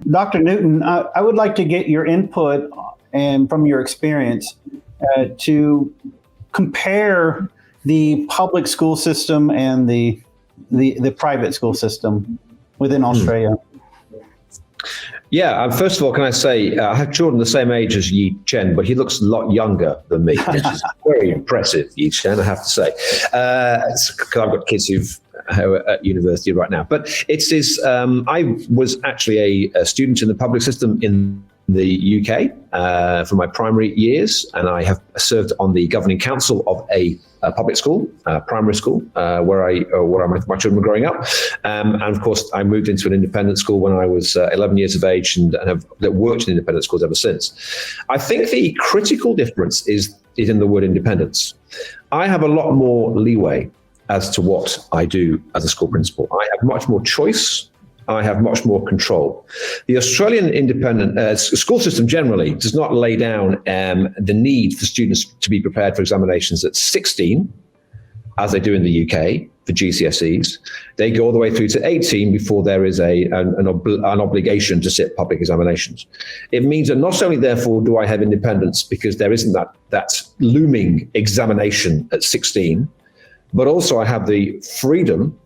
Dr. Newton, I would like to get your input and from your experience to compare the public school system and the private school system within Australia. Yeah, first of all, can I say, I have children the same age as Yi Chen, but he looks a lot younger than me, which is very impressive, Yi Chen, I have to say. Because I've got kids who are at university right now. But I was actually a student in the public system in the UK for my primary years, and I have served on the governing council of a public school, primary school, where my children were growing up. And of course, I moved into an independent school when I was 11 years of age, and have worked in independent schools ever since. I think the critical difference is in the word independence. I have a lot more leeway as to what I do as a school principal. I have much more choice. I have much more control. The Australian independent school system generally does not lay down the need for students to be prepared for examinations at 16, as they do in the UK for GCSEs. They go all the way through to 18 before there is an obligation to sit public examinations. It means that not only, therefore, do I have independence because there isn't that looming examination at 16, but also I have the freedom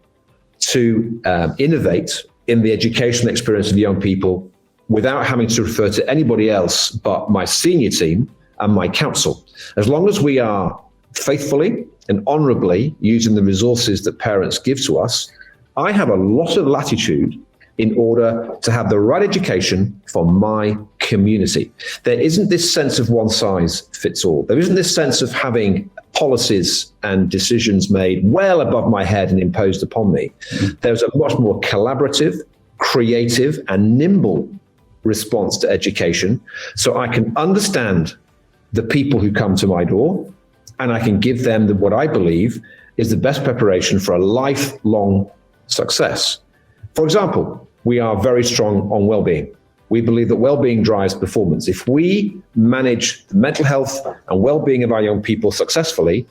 to innovate in the educational experience of young people without having to refer to anybody else but my senior team and my council. As long as we are faithfully and honourably using the resources that parents give to us, I have a lot of latitude in order to have the right education for my community. There isn't this sense of one size fits all. There isn't this sense of having policies and decisions made well above my head and imposed upon me. There's a much more collaborative, creative, and nimble response to education, so I can understand the people who come to my door, and I can give them what I believe is the best preparation for a lifelong success. For example, we are very strong on well-being. We believe that well-being drives performance. If we manage the mental health and well-being of our young people successfully,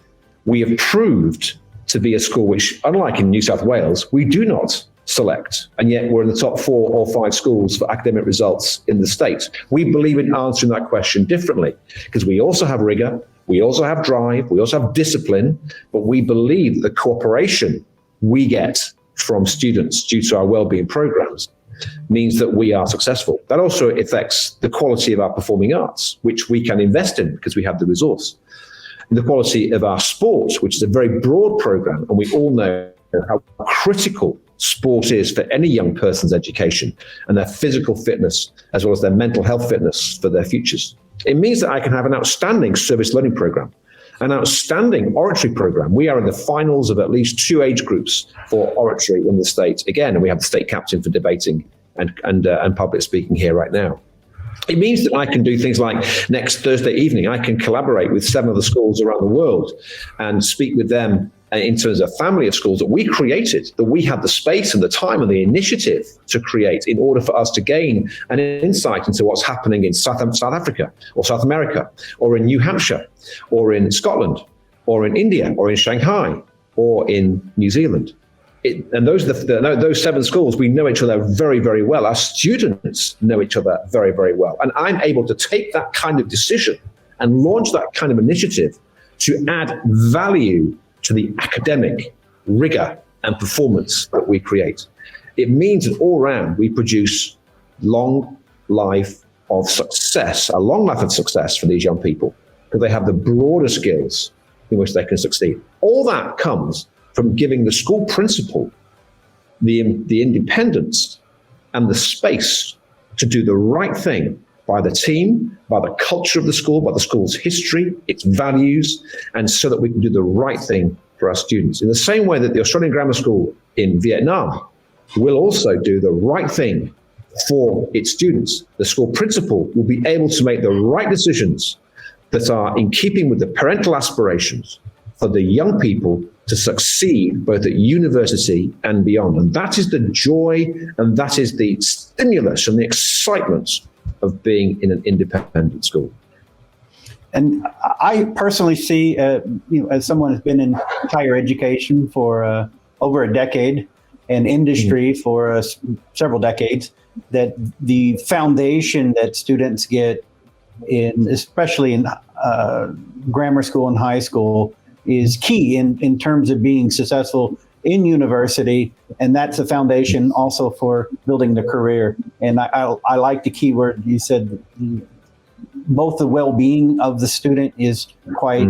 we have proved to be a school which, unlike in New South Wales, we do not select. And yet we're in the top 4 or 5 schools for academic results in the state. We believe in answering that question differently because we also have rigor, we also have drive, we also have discipline, but we believe the cooperation we get from students due to our well-being programs means that we are successful. That also affects the quality of our performing arts, which we can invest in because we have the resource. And the quality of our sport, which is a very broad program, and we all know how critical sport is for any young person's education and their physical fitness, as well as their mental health fitness for their futures. It means that I can have an outstanding service learning program, an outstanding oratory program. We are in the finals of at least 2 age groups for oratory in the state. Again, and we have the state captain for debating and public speaking here right now. It means that I can do things like next Thursday evening, I can collaborate with 7 other schools around the world and speak with them in terms of a family of schools that we created, that we had the space and the time and the initiative to create in order for us to gain an insight into what's happening in South Africa or South America or in New Hampshire or in Scotland or in India or in Shanghai or in New Zealand. And those 7 schools, we know each other very, very well. Our students know each other very, very well. And I'm able to take that kind of decision and launch that kind of initiative to add value to the academic rigor and performance that we create. It means that all around we produce a long life of success for these young people, because they have the broader skills in which they can succeed. All that comes from giving the school principal the independence and the space to do the right thing by the team, by the culture of the school, by the school's history, its values, and so that we can do the right thing for our students. In the same way that the Australian Grammar School in Vietnam will also do the right thing for its students, the school principal will be able to make the right decisions that are in keeping with the parental aspirations for the young people to succeed both at university and beyond. And that is the joy, and that is the stimulus and the excitement of being in an independent school. And I personally see, as someone who's been in higher education for over a decade, and industry for several decades, that the foundation that students get especially in grammar school and high school, is key in terms of being successful in university, and that's the foundation also for building the career. And I like the key word you said. Both the well-being of the student is quite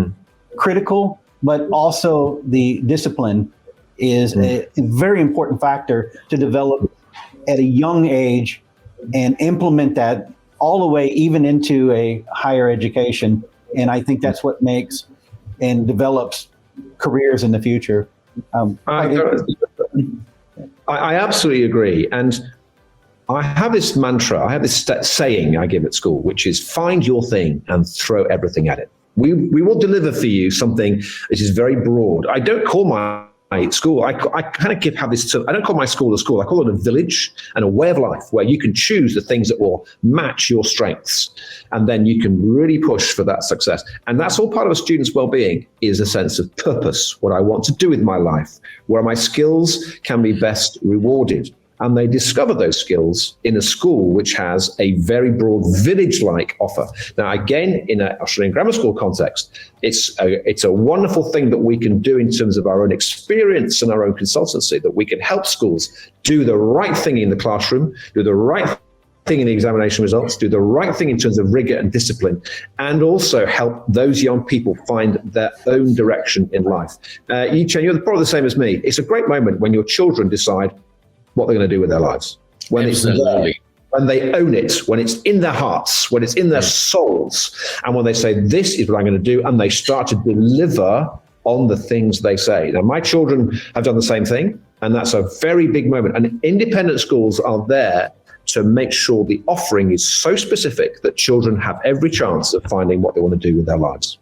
critical, but also the discipline is a very important factor to develop at a young age and implement that all the way even into a higher education. And I think that's what makes and develops careers in the future. I absolutely agree. And I have this mantra, I have this saying I give at school, which is find your thing and throw everything at it. We will deliver for you something that is very broad. I don't call my school, I kind of have this, I don't call my school a school, I call it a village and a way of life where you can choose the things that will match your strengths. And then you can really push for that success. And that's all part of a student's well-being, is a sense of purpose, what I want to do with my life, where my skills can be best rewarded. And they discover those skills in a school which has a very broad village-like offer. Now, again, in an Australian grammar school context, it's a wonderful thing that we can do in terms of our own experience and our own consultancy, that we can help schools do the right thing in the classroom, do the right thing in the examination results, do the right thing in terms of rigor and discipline, and also help those young people find their own direction in life. Yi-Chen, you're probably the same as me. It's a great moment when your children decide what they're going to do with their lives. When Absolutely. it's when they own it, when it's in their hearts, when it's in their souls, and when they say, this is what I'm going to do, and they start to deliver on the things they say. Now, my children have done the same thing, and that's a very big moment. And independent schools are there to make sure the offering is so specific that children have every chance of finding what they want to do with their lives.